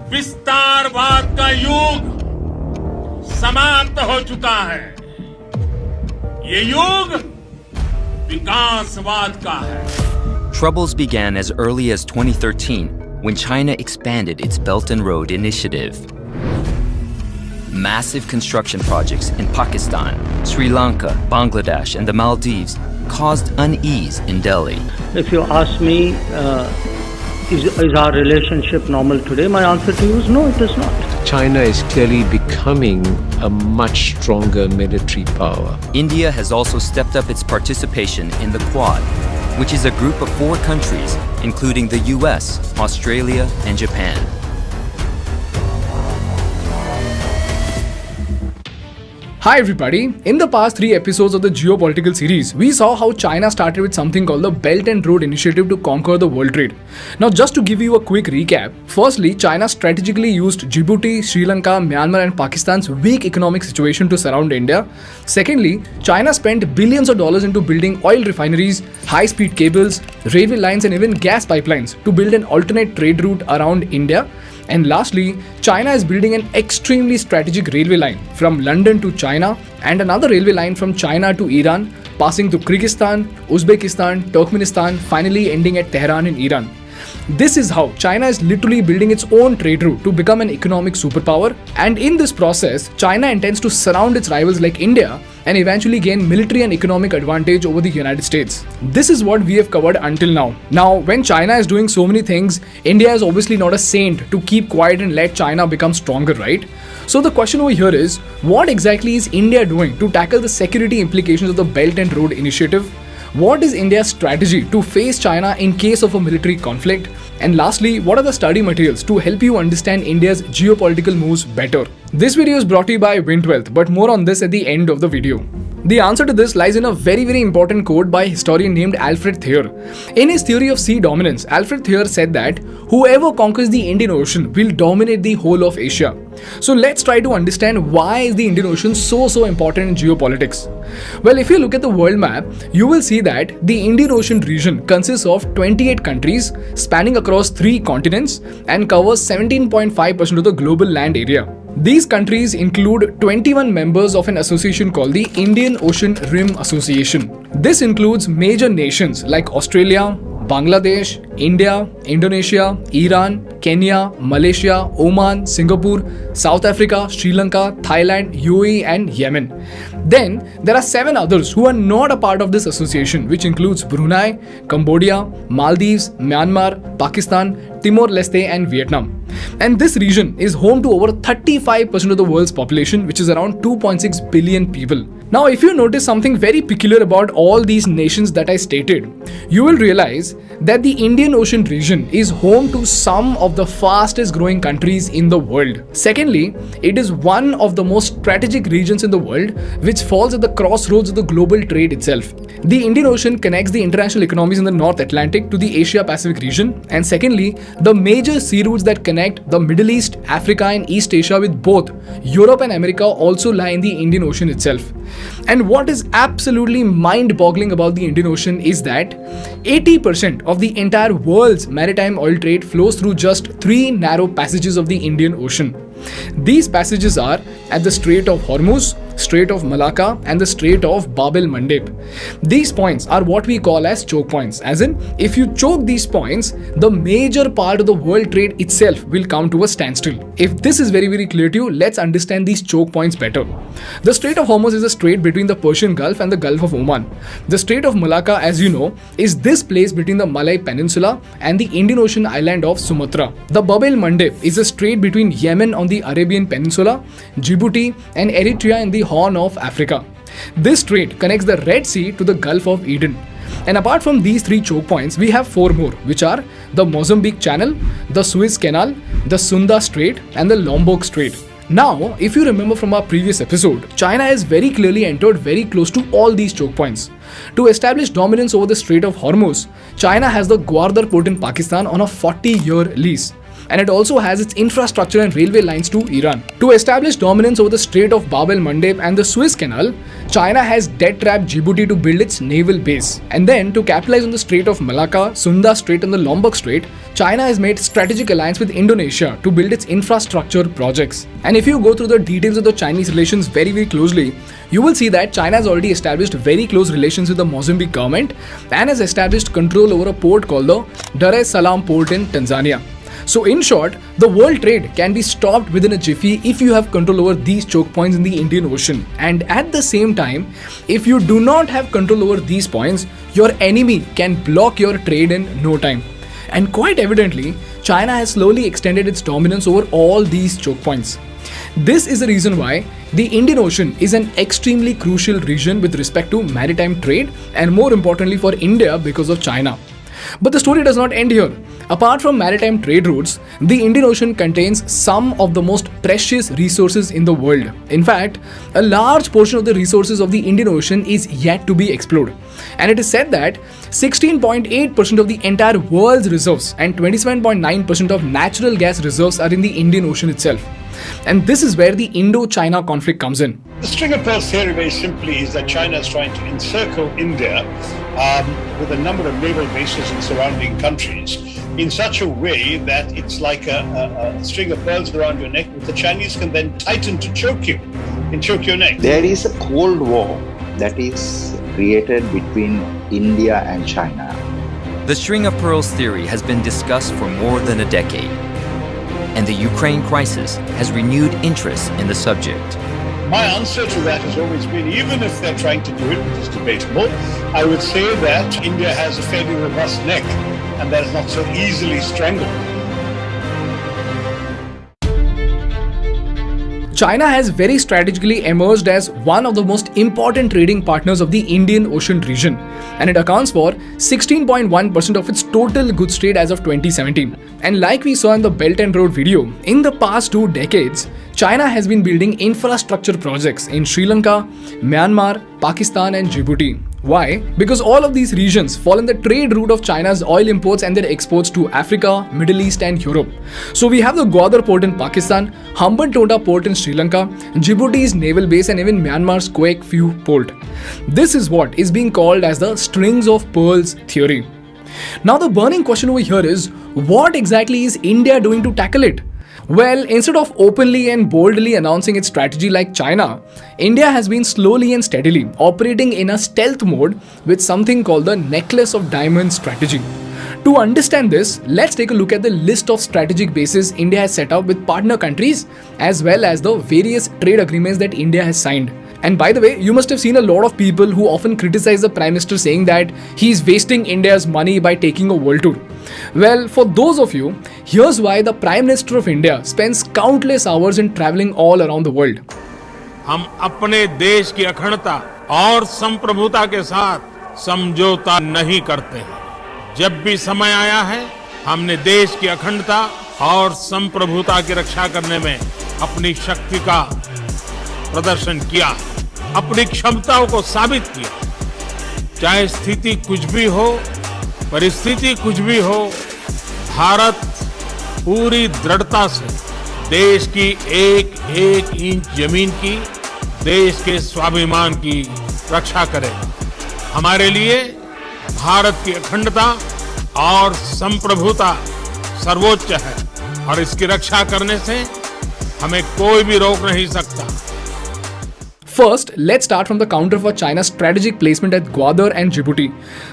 विस्तारवाद का युग समाप्त हो चुका है। ये युग विकासवाद का है। Troubles began as early as 2013 when China expanded its Belt and Road Initiative. Massive construction projects in Pakistan, Sri Lanka, Bangladesh, and the Maldives caused unease in Delhi. If you ask me, is our relationship normal today? My answer to you is no, it is not. China is clearly becoming a much stronger military power. India has also stepped up its participation in the Quad, which is a group of 4 countries, including the US, Australia, and Japan. Hi everybody, in the past 3 episodes of the Geopolitical series, we saw how China started with something called the Belt and Road Initiative to conquer the world trade. Now just to give you a quick recap, firstly, China strategically used Djibouti, Sri Lanka, Myanmar and Pakistan's weak economic situation to surround India. Secondly, China spent billions of dollars into building oil refineries, high-speed cables, railway lines and even gas pipelines to build an alternate trade route around India. And lastly, China is building an extremely strategic railway line from London to China and another railway line from China to Iran, passing through Kyrgyzstan, Uzbekistan, Turkmenistan, finally ending at Tehran in Iran. This is how China is literally building its own trade route to become an economic superpower, and in this process, China intends to surround its rivals like India and eventually gain military and economic advantage over the United States. This is what we have covered until now. Now, when China is doing so many things, India is obviously not a saint to keep quiet and let China become stronger, right? So the question over here is, what exactly is India doing to tackle the security implications of the Belt and Road Initiative? What is India's strategy to face China in case of a military conflict? And lastly, what are the study materials to help you understand India's geopolitical moves better? This video is brought to you by Wintwealth, but more on this at the end of the video. The answer to this lies in a very important quote by a historian named Alfred Thayer. In his theory of sea dominance, Alfred Thayer said that whoever conquers the Indian Ocean will dominate the whole of Asia. So let's try to understand why is the Indian Ocean so important in geopolitics. Well, if you look at the world map, you will see that the Indian Ocean region consists of 28 countries spanning across 3 continents and covers 17.5% of the global land area. These countries include 21 members of an association called the Indian Ocean Rim Association. This includes major nations like Australia, Bangladesh, India, Indonesia, Iran, Kenya, Malaysia, Oman, Singapore, South Africa, Sri Lanka, Thailand, UAE and Yemen. Then there are 7 others who are not a part of this association, which includes Brunei, Cambodia, Maldives, Myanmar, Pakistan, Timor-Leste and Vietnam. And this region is home to over 35% of the world's population, which is around 2.6 billion people. Now, if you notice something very peculiar about all these nations that I stated, you will realize that the Indian Ocean region is home to some of the fastest growing countries in the world. Secondly, it is one of the most strategic regions in the world, which falls at the crossroads of the global trade itself. The Indian Ocean connects the international economies in the North Atlantic to the Asia-Pacific region, and secondly, the major sea routes that connect the Middle East, Africa and East Asia with both Europe and America also lie in the Indian Ocean itself. And what is absolutely mind-boggling about the Indian Ocean is that 80% of the entire world's maritime oil trade flows through just 3 narrow passages of the Indian Ocean. These passages are at the Strait of Hormuz, Strait of Malacca and the Strait of Bab el-Mandeb. These points are what we call as choke points, as in if you choke these points, the major part of the world trade itself will come to a standstill. If this is very clear to you, let's understand these choke points better. The Strait of Hormuz is a strait between the Persian Gulf and the Gulf of Oman. The Strait of Malacca, as you know, is this place between the Malay Peninsula and the Indian Ocean island of Sumatra. The Bab el-Mandeb is a strait between Yemen on the Arabian Peninsula, Djibouti and Eritrea in the Horn of Africa. This strait connects the Red Sea to the Gulf of Eden. And apart from these 3 choke points, we have 4 more, which are the Mozambique Channel, the Suez Canal, the Sunda Strait and the Lombok Strait. Now, if you remember from our previous episode, China has very clearly entered very close to all these choke points. To establish dominance over the Strait of Hormuz, China has the Gwadar port in Pakistan on a 40-year lease. and it also has its infrastructure and railway lines to Iran. To establish dominance over the Strait of Bab el-Mandeb and the Suez Canal, China has debt-trapped Djibouti to build its naval base. And then, to capitalize on the Strait of Malacca, Sunda Strait and the Lombok Strait, China has made strategic alliance with Indonesia to build its infrastructure projects. And if you go through the details of the Chinese relations very closely, you will see that China has already established very close relations with the Mozambique government and has established control over a port called the Dar es Salaam port in Tanzania. So in short, the world trade can be stopped within a jiffy if you have control over these choke points in the Indian Ocean. And at the same time, if you do not have control over these points, your enemy can block your trade in no time. And quite evidently, China has slowly extended its dominance over all these choke points. This is the reason why the Indian Ocean is an extremely crucial region with respect to maritime trade and more importantly for India because of China. But the story does not end here. Apart from maritime trade routes, the Indian Ocean contains some of the most precious resources in the world. In fact, a large portion of the resources of the Indian Ocean is yet to be explored. And it is said that 16.8% of the entire world's reserves and 27.9% of natural gas reserves are in the Indian Ocean itself. And this is where the Indo-China conflict comes in. The string of pearls theory, very simply, is that China is trying to encircle India with a number of naval bases in surrounding countries in such a way that it's like a string of pearls around your neck, which the Chinese can then tighten to choke you and choke your neck. There is a Cold War that is created between India and China. The string of pearls theory has been discussed for more than a decade, and the Ukraine crisis has renewed interest in the subject. My answer to that has always been, even if they're trying to do it, which is debatable, I would say that India has a fairly robust neck and that is not so easily strangled. China has very strategically emerged as one of the most important trading partners of the Indian Ocean region, and it accounts for 16.1% of its total goods trade as of 2017. And like we saw in the Belt and Road video, in the past 2 decades, China has been building infrastructure projects in Sri Lanka, Myanmar, Pakistan and Djibouti. Why? Because all of these regions fall in the trade route of China's oil imports and their exports to Africa, Middle East and Europe. So we have the Gwadar port in Pakistan, Hambantota port in Sri Lanka, Djibouti's naval base and even Myanmar's Quake Phu port. This is what is being called as the strings of pearls theory. Now the burning question over here is, what exactly is India doing to tackle it? Well, instead of openly and boldly announcing its strategy like China, India has been slowly and steadily operating in a stealth mode with something called the necklace of diamonds strategy. To understand this, let's take a look at the list of strategic bases India has set up with partner countries as well as the various trade agreements that India has signed. And by the way, you must have seen a lot of people who often criticize the Prime Minister saying that he's wasting India's money by taking a world tour. Well, for those of you, here's why the Prime Minister of India spends countless hours in traveling all around the world. हम अपने देश की अखंडता और संप्रभुता के साथ समझौता नहीं करते हैं। जब भी समय आया है, हमने देश की अखंडता और संप्रभुता की रक्षा करने में अपनी शक्ति का प्रदर्शन किया, अपनी क्षमताओं को साबित किया। चाहे स्थिति कुछ भी हो, परिस्थिति कुछ भी हो, भारत पूरी दृढ़ता से देश की एक एक इंच जमीन की, देश के स्वाभिमान की रक्षा करेगा। हमारे लिए भारत की अखंडता और संप्रभुता सर्वोच्च है और इसकी रक्षा करने से हमें कोई भी रोक नहीं सकता। First, let's start from the counter for China's strategic placement at Gwadar and Djibouti.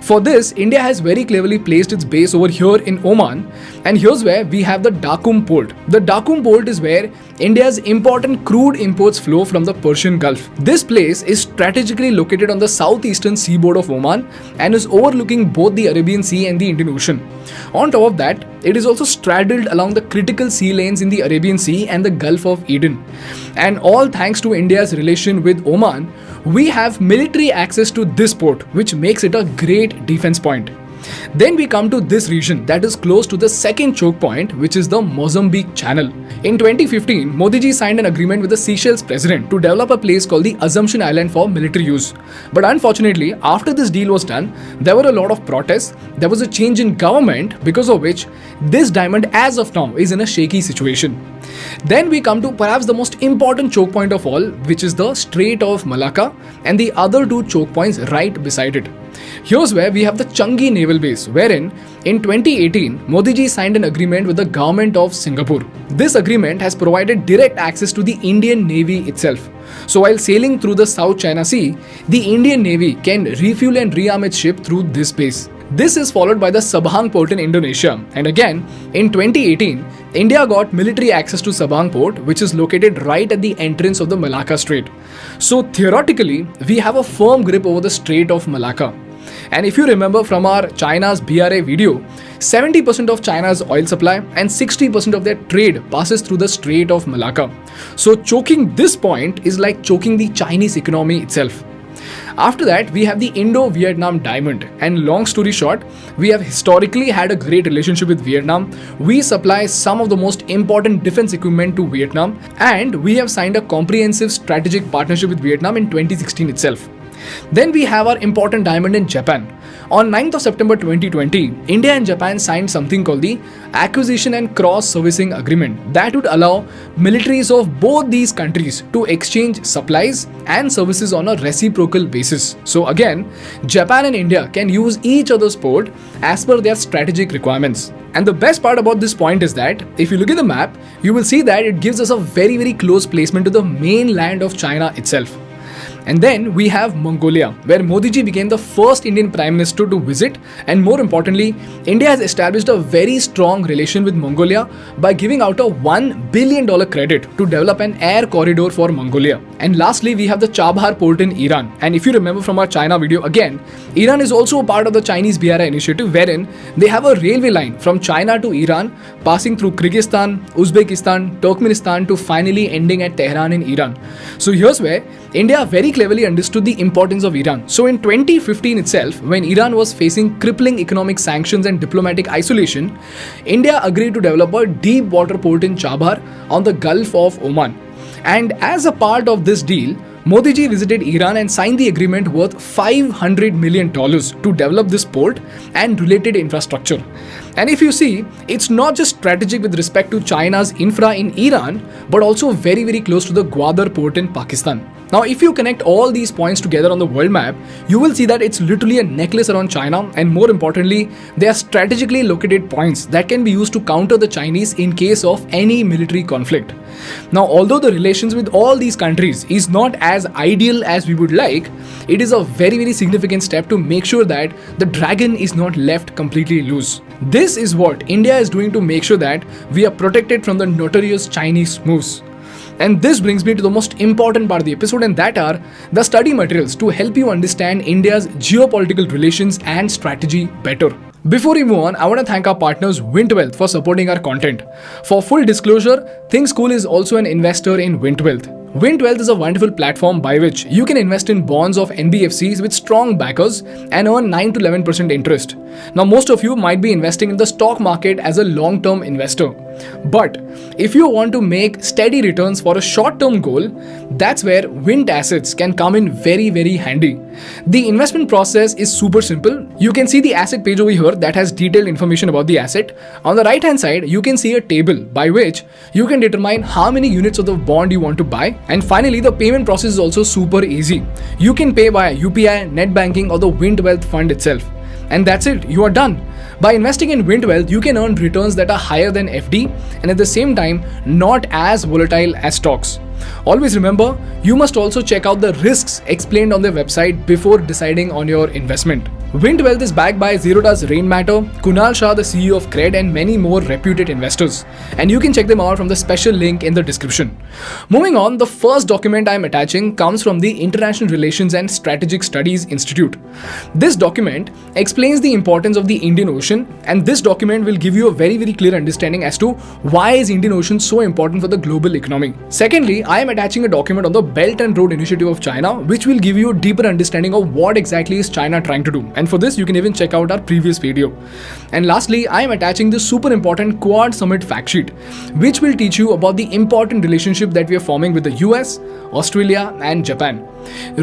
For this, India has very cleverly placed its base over here in Oman, and here's where we have the Dakum port. The Dakum port is where India's important crude imports flow from the Persian Gulf. This place is strategically located on the southeastern seaboard of Oman and is overlooking both the Arabian Sea and the Indian Ocean. On top of that, it is also straddled along the critical sea lanes in the Arabian Sea and the Gulf of Eden. And all thanks to India's relation with Oman, we have military access to this port, which makes it a great defense point. Then we come to this region that is close to the second choke point, which is the Mozambique Channel. In 2015, Modi ji signed an agreement with the Seychelles president to develop a place called the Assumption Island for military use. But unfortunately, after this deal was done, there were a lot of protests, there was a change in government, because of which this diamond as of now is in a shaky situation. Then we come to perhaps the most important choke point of all, which is the Strait of Malacca and the other two choke points right beside it. Here's where we have the Changi Naval Base, wherein in 2018, Modi ji signed an agreement with the government of Singapore. This agreement has provided direct access to the Indian Navy itself. So while sailing through the South China Sea, the Indian Navy can refuel and rearm its ship through this base. This is followed by the Sabang port in Indonesia. And again, in 2018, India got military access to Sabang port, which is located right at the entrance of the Malacca Strait. So theoretically, we have a firm grip over the Strait of Malacca. And if you remember from our China's BRA video, 70% of China's oil supply and 60% of their trade passes through the Strait of Malacca. So choking this point is like choking the Chinese economy itself. After that, we have the Indo-Vietnam Diamond, and long story short, we have historically had a great relationship with Vietnam. We supply some of the most important defense equipment to Vietnam, and we have signed a comprehensive strategic partnership with Vietnam in 2016 itself. Then we have our important diamond in Japan. On 9th of September 2020, India and Japan signed something called the Acquisition and Cross-Servicing Agreement that would allow militaries of both these countries to exchange supplies and services on a reciprocal basis. So again, Japan and India can use each other's port as per their strategic requirements. And the best part about this point is that if you look at the map, you will see that it gives us a very close placement to the mainland of China itself. And then we have Mongolia, where Modi ji became the first Indian Prime Minister to visit, and more importantly, India has established a very strong relation with Mongolia by giving out a $1 billion credit to develop an air corridor for Mongolia. And lastly, we have the Chabahar port in Iran. And if you remember from our China video again, Iran is also a part of the Chinese BRI initiative, wherein they have a railway line from China to Iran, passing through Kyrgyzstan, Uzbekistan, Turkmenistan to finally ending at Tehran in Iran. So here's where India very cleverly understood the importance of Iran. So in 2015 itself, when Iran was facing crippling economic sanctions and diplomatic isolation, India agreed to develop a deep water port in Chabahar on the Gulf of Oman. And as a part of this deal, Modi ji visited Iran and signed the agreement worth $500 million to develop this port and related infrastructure. And if you see, it's not just strategic with respect to China's infra in Iran, but also very close to the Gwadar port in Pakistan. Now, if you connect all these points together on the world map, you will see that it's literally a necklace around China, and more importantly, they are strategically located points that can be used to counter the Chinese in case of any military conflict. Now, although the relations with all these countries is not as ideal as we would like, it is a very significant step to make sure that the dragon is not left completely loose. This is what India is doing to make sure that we are protected from the notorious Chinese moves. And this brings me to the most important part of the episode, and that are the study materials to help you understand India's geopolitical relations and strategy better. Before we move on, I want to thank our partners Vint Wealth for supporting our content. For full disclosure, Think School is also an investor in Vint Wealth. Vint Wealth is a wonderful platform by which you can invest in bonds of NBFCs with strong backers and earn 9 to 11% interest. Now, most of you might be investing in the stock market as a long-term investor. But if you want to make steady returns for a short-term goal, that's where Vint assets can come in very handy. The investment process is super simple. You can see the asset page over here that has detailed information about the asset. On the right hand side, you can see a table by which you can determine how many units of the bond you want to buy. And finally, the payment process is also super easy. You can pay via UPI, net banking, or the Vint Wealth fund itself. And that's it, you are done. By investing in Vint Wealth, you can earn returns that are higher than FD and at the same time not as volatile as stocks. Always remember, you must also check out the risks explained on their website before deciding on your investment. Vint Wealth is backed by Zerodha's Rain Matter, Kunal Shah, the CEO of Cred, and many more reputed investors. And you can check them out from the special link in the description. Moving on, the first document I am attaching comes from the International Relations and Strategic Studies Institute. This document explains the importance of the Indian Ocean, and this document will give you a very clear understanding as to why is Indian Ocean so important for the global economy. Secondly, I am attaching a document on the Belt and Road Initiative of China, which will give you a deeper understanding of what exactly is China trying to do. And for this, you can even check out our previous video. And lastly, I am attaching this super important Quad Summit fact sheet, which will teach you about the important relationship that we are forming with the US, Australia, and Japan.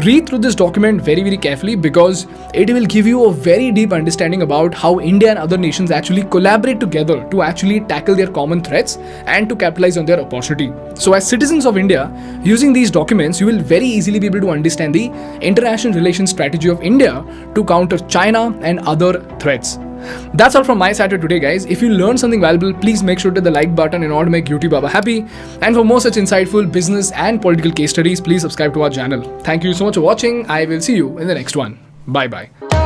Read through this document very carefully because it will give you a very deep understanding about how India and other nations actually collaborate together to actually tackle their common threats and to capitalize on their opportunity. So as citizens of India, using these documents, you will very easily be able to understand the international relations strategy of India to counter China and other threats. That's all from my side for today, guys. If you learned something valuable, please make sure to hit the like button in order to make YouTube Baba happy. And for more such insightful business and political case studies, please subscribe to our channel. Thank you so much for watching. I will see you in the next one. Bye bye.